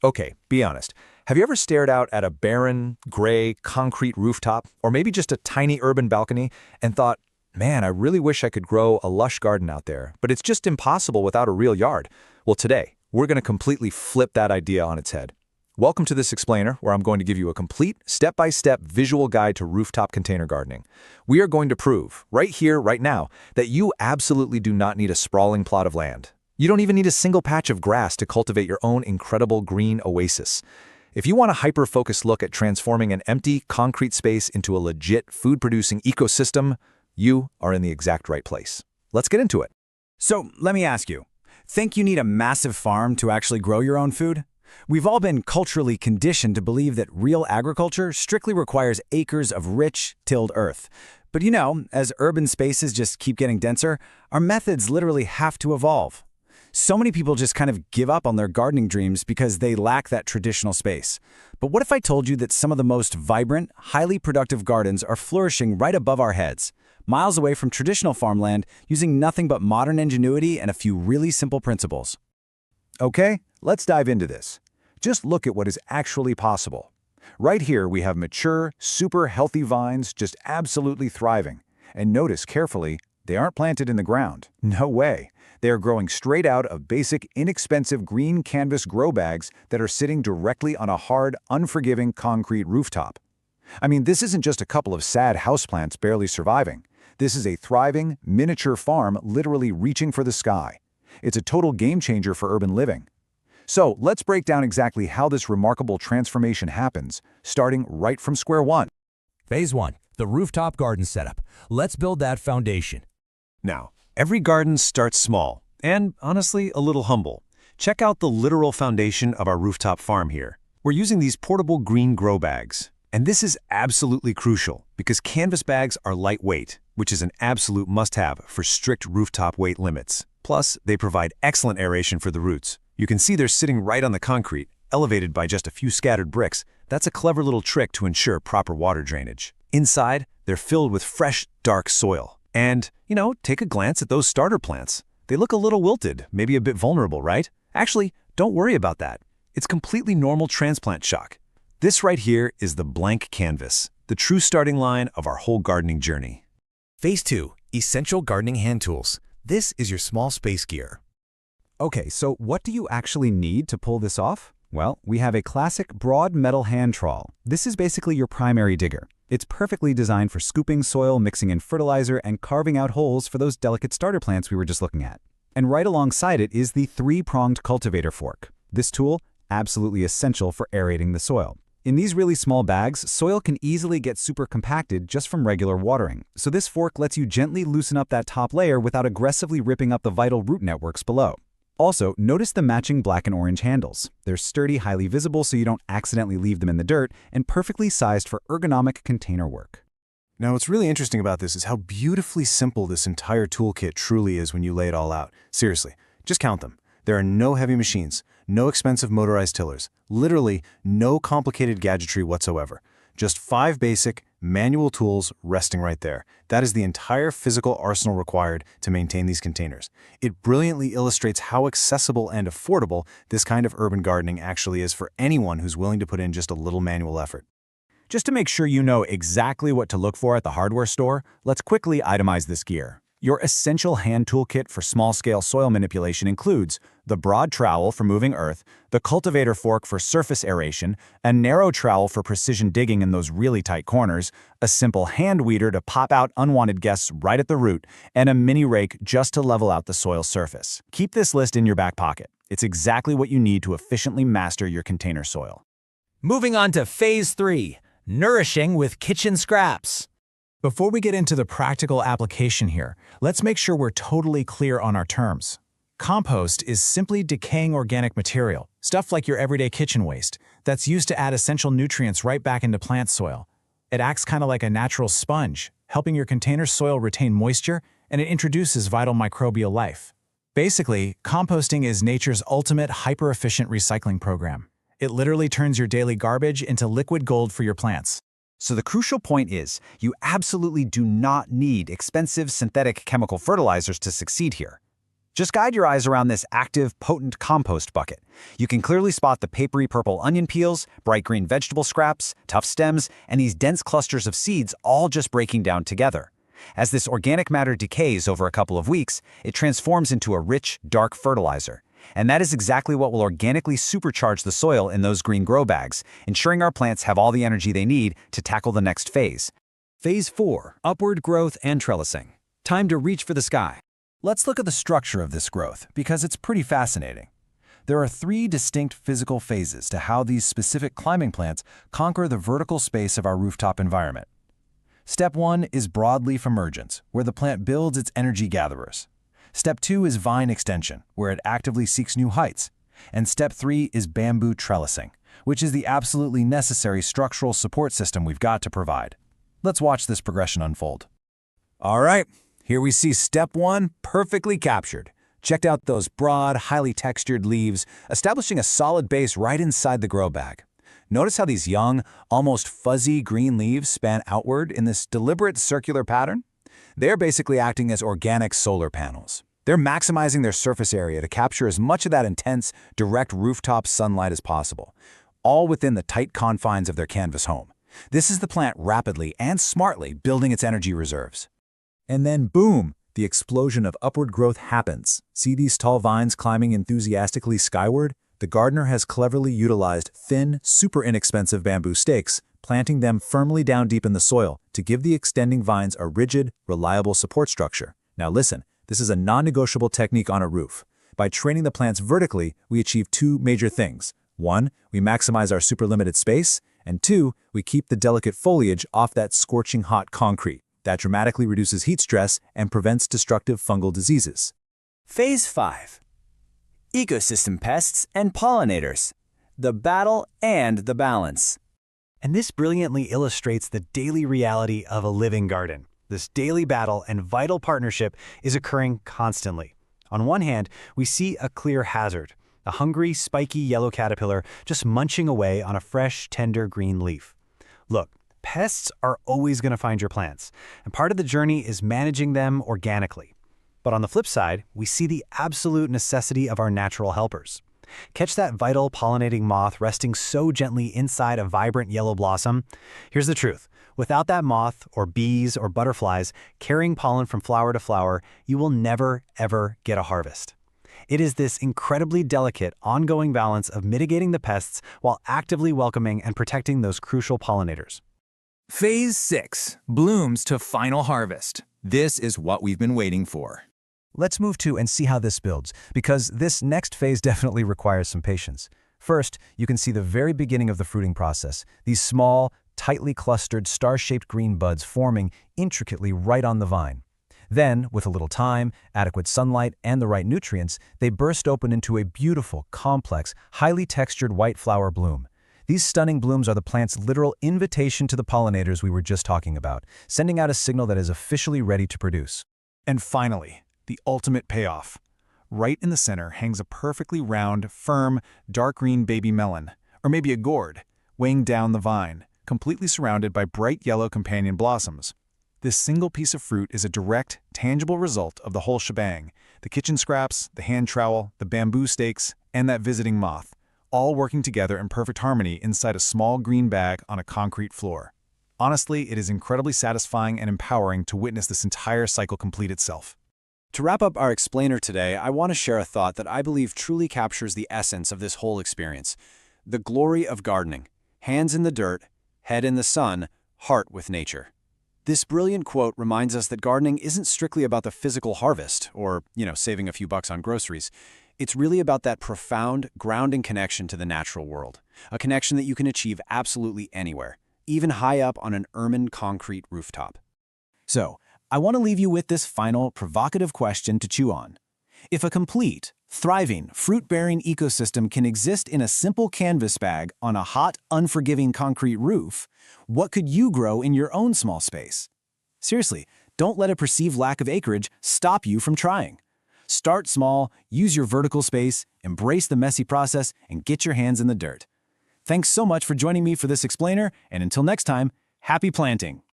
Okay, be honest. Have you ever stared out at a barren, gray, concrete rooftop, or maybe just a tiny urban balcony, and thought, man, I really wish I could grow a lush garden out there, but it's just impossible without a real yard? Well, today, we're going to completely flip that idea on its head. Welcome to this explainer, where I'm going to give you a complete, step-by-step visual guide to rooftop container gardening. We are going to prove, right here, right now, that you absolutely do not need a sprawling plot of land. You don't even need a single patch of grass to cultivate your own incredible green oasis. If you want a hyper-focused look at transforming an empty, concrete space into a legit, food-producing ecosystem, you are in the exact right place. Let's get into it. So, let me ask you, think you need a massive farm to actually grow your own food? We've all been culturally conditioned to believe that real agriculture strictly requires acres of rich, tilled earth. But you know, as urban spaces just keep getting denser, our methods literally have to evolve. So many people just kind of give up on their gardening dreams because they lack that traditional space. But what if I told you that some of the most vibrant, highly productive gardens are flourishing right above our heads, miles away from traditional farmland, using nothing but modern ingenuity and a few really simple principles? Okay, let's dive into this. Just look at what is actually possible. Right here, we have mature, super healthy vines just absolutely thriving. And notice carefully, they aren't planted in the ground. No way. They are growing straight out of basic, inexpensive green canvas grow bags that are sitting directly on a hard, unforgiving concrete rooftop. I mean, this isn't just a couple of sad houseplants barely surviving. This is a thriving, miniature farm literally reaching for the sky. It's a total game changer for urban living. So let's break down exactly how this remarkable transformation happens, starting right from square one. Phase 1. The rooftop garden setup. Let's build that foundation. Now, every garden starts small, and honestly, a little humble. Check out the literal foundation of our rooftop farm here. We're using these portable green grow bags. And this is absolutely crucial, because canvas bags are lightweight, which is an absolute must-have for strict rooftop weight limits. Plus, they provide excellent aeration for the roots. You can see they're sitting right on the concrete, elevated by just a few scattered bricks. That's a clever little trick to ensure proper water drainage. Inside, they're filled with fresh, dark soil. And, take a glance at those starter plants. They look a little wilted, maybe a bit vulnerable, right? Actually, don't worry about that. It's completely normal transplant shock. This right here is the blank canvas, the true starting line of our whole gardening journey. Phase 2. Essential gardening hand tools. This is your small space gear. Okay, so what do you actually need to pull this off? Well, we have a classic broad metal hand trowel. This is basically your primary digger. It's perfectly designed for scooping soil, mixing in fertilizer, and carving out holes for those delicate starter plants we were just looking at. And right alongside it is the three-pronged cultivator fork. This tool, absolutely essential for aerating the soil. In these really small bags, soil can easily get super compacted just from regular watering. So this fork lets you gently loosen up that top layer without aggressively ripping up the vital root networks below. Also, notice the matching black and orange handles. They're sturdy, highly visible so you don't accidentally leave them in the dirt, and perfectly sized for ergonomic container work. Now, what's really interesting about this is how beautifully simple this entire toolkit truly is when you lay it all out. Seriously, just count them. There are no heavy machines, no expensive motorized tillers, literally no complicated gadgetry whatsoever. Just 5 basic, manual tools resting right there. That is the entire physical arsenal required to maintain these containers. It brilliantly illustrates how accessible and affordable this kind of urban gardening actually is for anyone who's willing to put in just a little manual effort. Just to make sure you know exactly what to look for at the hardware store, let's quickly itemize this gear. Your essential hand toolkit for small-scale soil manipulation includes the broad trowel for moving earth, the cultivator fork for surface aeration, a narrow trowel for precision digging in those really tight corners, a simple hand weeder to pop out unwanted guests right at the root, and a mini rake just to level out the soil surface. Keep this list in your back pocket. It's exactly what you need to efficiently master your container soil. Moving on to Phase 3. Nourishing with kitchen scraps. Before we get into the practical application here, let's make sure we're totally clear on our terms. Compost is simply decaying organic material, stuff like your everyday kitchen waste, that's used to add essential nutrients right back into plant soil. It acts kind of like a natural sponge, helping your container soil retain moisture, and it introduces vital microbial life. Basically, composting is nature's ultimate hyper-efficient recycling program. It literally turns your daily garbage into liquid gold for your plants. So the crucial point is, you absolutely do not need expensive synthetic chemical fertilizers to succeed here. Just guide your eyes around this active, potent compost bucket. You can clearly spot the papery purple onion peels, bright green vegetable scraps, tough stems, and these dense clusters of seeds all just breaking down together. As this organic matter decays over a couple of weeks, it transforms into a rich, dark fertilizer. And that is exactly what will organically supercharge the soil in those green grow bags, ensuring our plants have all the energy they need to tackle the next phase. Phase 4, upward growth and trellising. Time to reach for the sky. Let's look at the structure of this growth, because it's pretty fascinating. There are 3 distinct physical phases to how these specific climbing plants conquer the vertical space of our rooftop environment. Step 1 is broadleaf emergence, where the plant builds its energy gatherers. Step 2 is vine extension, where it actively seeks new heights. And Step 3 is bamboo trellising, which is the absolutely necessary structural support system we've got to provide. Let's watch this progression unfold. All right, here we see Step 1 perfectly captured. Check out those broad, highly textured leaves, establishing a solid base right inside the grow bag. Notice how these young, almost fuzzy green leaves span outward in this deliberate circular pattern? They're basically acting as organic solar panels. They're maximizing their surface area to capture as much of that intense, direct rooftop sunlight as possible, all within the tight confines of their canvas home. This is the plant rapidly and smartly building its energy reserves. And then boom, the explosion of upward growth happens. See these tall vines climbing enthusiastically skyward? The gardener has cleverly utilized thin, super inexpensive bamboo stakes, planting them firmly down deep in the soil to give the extending vines a rigid, reliable support structure. Now listen, this is a non-negotiable technique on a roof. By training the plants vertically, we achieve 2 major things. 1, we maximize our super limited space, and 2, we keep the delicate foliage off that scorching hot concrete. That dramatically reduces heat stress and prevents destructive fungal diseases. Phase 5. Ecosystem pests and pollinators. The battle and the balance. And this brilliantly illustrates the daily reality of a living garden. This daily battle and vital partnership is occurring constantly. On one hand, we see a clear hazard, a hungry, spiky yellow caterpillar just munching away on a fresh, tender green leaf. Look, pests are always going to find your plants, and part of the journey is managing them organically. But on the flip side, we see the absolute necessity of our natural helpers. Catch that vital pollinating moth resting so gently inside a vibrant yellow blossom? Here's the truth. Without that moth, or bees, or butterflies carrying pollen from flower to flower, you will never, ever get a harvest. It is this incredibly delicate, ongoing balance of mitigating the pests while actively welcoming and protecting those crucial pollinators. Phase 6, blooms to final harvest. This is what we've been waiting for. Let's move to and see how this builds, because this next phase definitely requires some patience. First, you can see the very beginning of the fruiting process, these small, tightly clustered, star-shaped green buds forming intricately right on the vine. Then, with a little time, adequate sunlight, and the right nutrients, they burst open into a beautiful, complex, highly textured white flower bloom. These stunning blooms are the plant's literal invitation to the pollinators we were just talking about, sending out a signal that is officially ready to produce. And finally, the ultimate payoff. Right in the center hangs a perfectly round, firm, dark green baby melon, or maybe a gourd, weighing down the vine, completely surrounded by bright yellow companion blossoms. This single piece of fruit is a direct, tangible result of the whole shebang: the kitchen scraps, the hand trowel, the bamboo stakes, and that visiting moth, all working together in perfect harmony inside a small green bag on a concrete floor. Honestly, it is incredibly satisfying and empowering to witness this entire cycle complete itself. To wrap up our explainer today, I want to share a thought that I believe truly captures the essence of this whole experience. The glory of gardening. Hands in the dirt, head in the sun, heart with nature. This brilliant quote reminds us that gardening isn't strictly about the physical harvest or, saving a few bucks on groceries. It's really about that profound, grounding connection to the natural world. A connection that you can achieve absolutely anywhere, even high up on an ermine concrete rooftop. So, I want to leave you with this final, provocative question to chew on. If a complete, thriving, fruit-bearing ecosystem can exist in a simple canvas bag on a hot, unforgiving concrete roof, what could you grow in your own small space? Seriously, don't let a perceived lack of acreage stop you from trying. Start small, use your vertical space, embrace the messy process, and get your hands in the dirt. Thanks so much for joining me for this explainer, and until next time, happy planting!